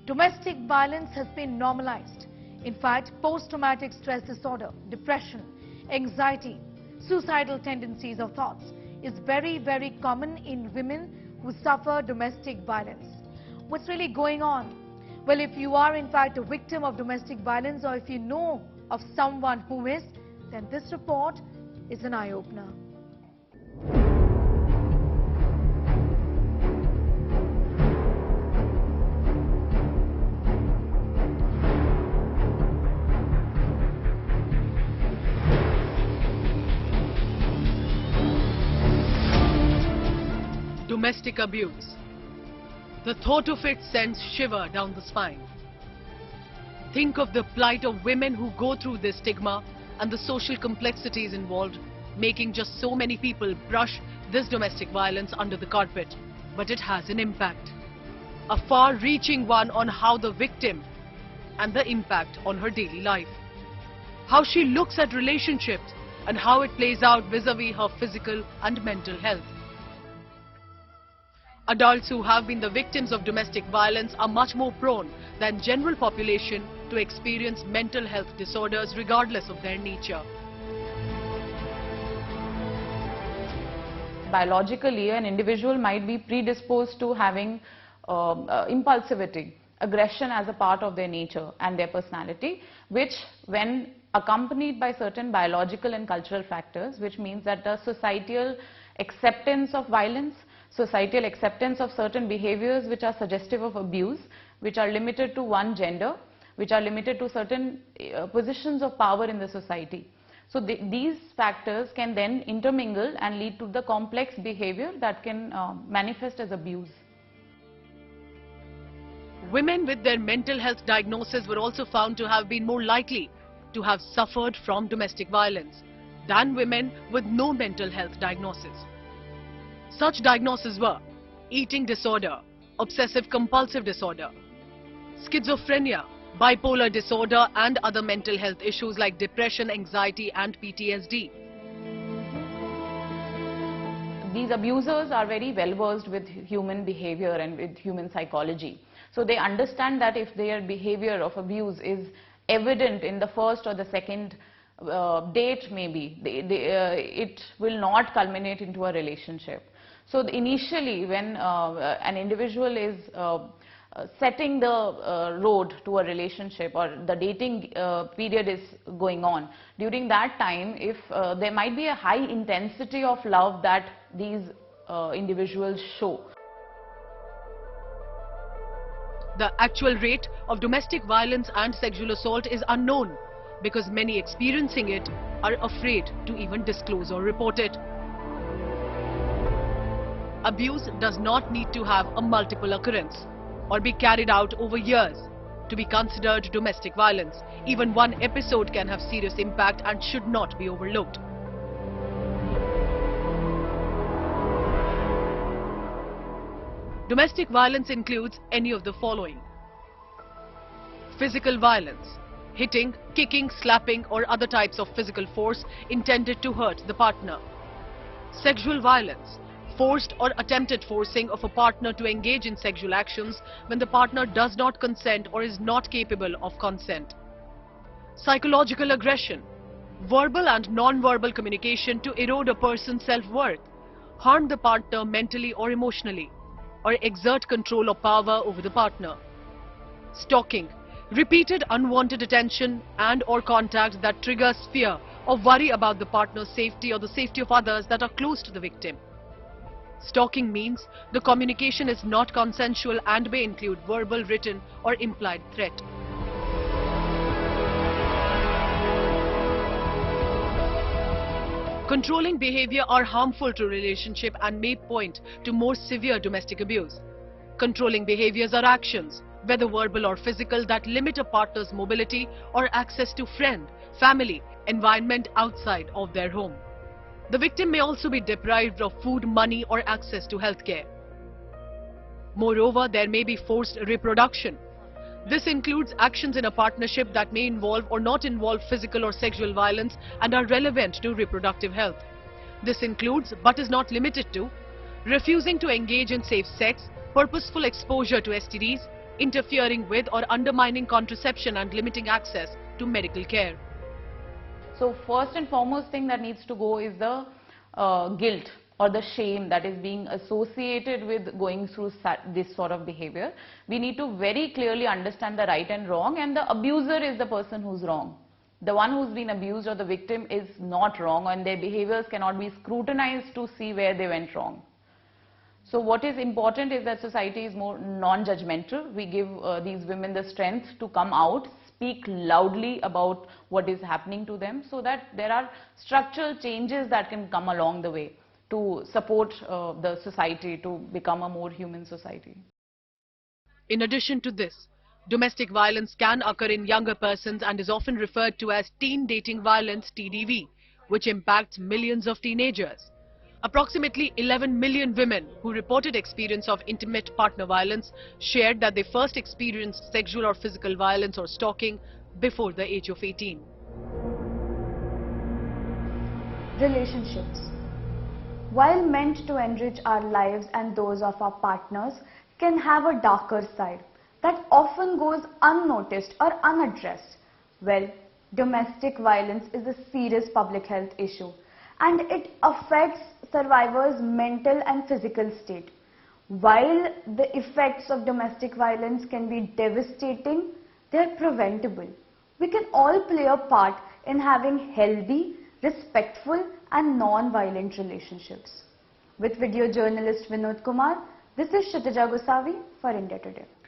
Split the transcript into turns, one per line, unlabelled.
Domestic violence has been normalized. In fact, post-traumatic stress disorder, depression, anxiety, suicidal tendencies or thoughts is very, very common in women who suffer domestic violence. What's really going on? Well, if you are in fact a victim of domestic violence or if you know of someone who is, then this report is an eye-opener.
Domestic abuse. The thought of it sends shiver down the spine. Think of the plight of women who go through this stigma and the social complexities involved, making just so many people brush this domestic violence under the carpet. But it has an impact. A far-reaching one on how the victim and the impact on her daily life. How she looks at relationships and how it plays out vis-a-vis her physical and mental health. Adults who have been the victims of domestic violence are much more prone than general population to experience mental health disorders regardless of their nature.
Biologically, an individual might be predisposed to having impulsivity, aggression as a part of their nature and their personality, which when accompanied by certain biological and cultural factors, which means that the societal acceptance of violence, societal acceptance of certain behaviors which are suggestive of abuse, which are limited to one gender, which are limited to certain positions of power in the society. So these factors can then intermingle and lead to the complex behavior that can manifest as abuse.
Women with their mental health diagnosis were also found to have been more likely to have suffered from domestic violence than women with no mental health diagnosis. Such diagnoses were eating disorder, obsessive compulsive disorder, schizophrenia, bipolar disorder and other mental health issues like depression, anxiety and PTSD.
These abusers are very well versed with human behavior and with human psychology. So they understand that if their behavior of abuse is evident in the first or the second date maybe, it will not culminate into a relationship. So initially when an individual is setting the road to a relationship or the dating period is going on, during that time if there might be a high intensity of love that these individuals show.
The actual rate of domestic violence and sexual assault is unknown because many experiencing it are afraid to even disclose or report it. Abuse does not need to have a multiple occurrence or be carried out over years to be considered domestic violence. Even one episode can have serious impact and should not be overlooked. Domestic violence includes any of the following: physical violence, hitting, kicking, slapping or other types of physical force intended to hurt the partner. Sexual violence, forced or attempted forcing of a partner to engage in sexual actions when the partner does not consent or is not capable of consent. Psychological aggression, verbal and non-verbal communication to erode a person's self-worth, harm the partner mentally or emotionally, or exert control or power over the partner. Stalking, repeated unwanted attention and or contact that triggers fear or worry about the partner's safety or the safety of others that are close to the victim. Stalking means the communication is not consensual and may include verbal, written or implied threat. Controlling behavior are harmful to relationship and may point to more severe domestic abuse. Controlling behaviors are actions, whether verbal or physical, that limit a partner's mobility or access to friend, family, environment outside of their home. The victim may also be deprived of food, money or access to healthcare. Moreover, there may be forced reproduction. This includes actions in a partnership that may involve or not involve physical or sexual violence and are relevant to reproductive health. This includes, but is not limited to, refusing to engage in safe sex, purposeful exposure to STDs, interfering with or undermining contraception and limiting access to medical care.
So first and foremost thing that needs to go is the guilt or the shame that is being associated with going through this sort of behavior. We need to very clearly understand the right and wrong, and the abuser is the person who's wrong. The one who's been abused or the victim is not wrong, and their behaviors cannot be scrutinized to see where they went wrong. So what is important is that society is more non-judgmental. We give these women the strength to come out, speak loudly about what is happening to them, so that there are structural changes that can come along the way to support the society to become a more human society.
In addition to this, domestic violence can occur in younger persons and is often referred to as teen dating violence (TDV), which impacts millions of teenagers. Approximately 11 million women who reported experience of intimate partner violence shared that they first experienced sexual or physical violence or stalking before the age of 18.
Relationships. While meant to enrich our lives and those of our partners, can have a darker side that often goes unnoticed or unaddressed. Well, domestic violence is a serious public health issue, and it affects survivors' mental and physical state. While the effects of domestic violence can be devastating, they are preventable. We can all play a part in having healthy, respectful and non-violent relationships. With video journalist Vinod Kumar, this is Kshitija Gosavi for India Today.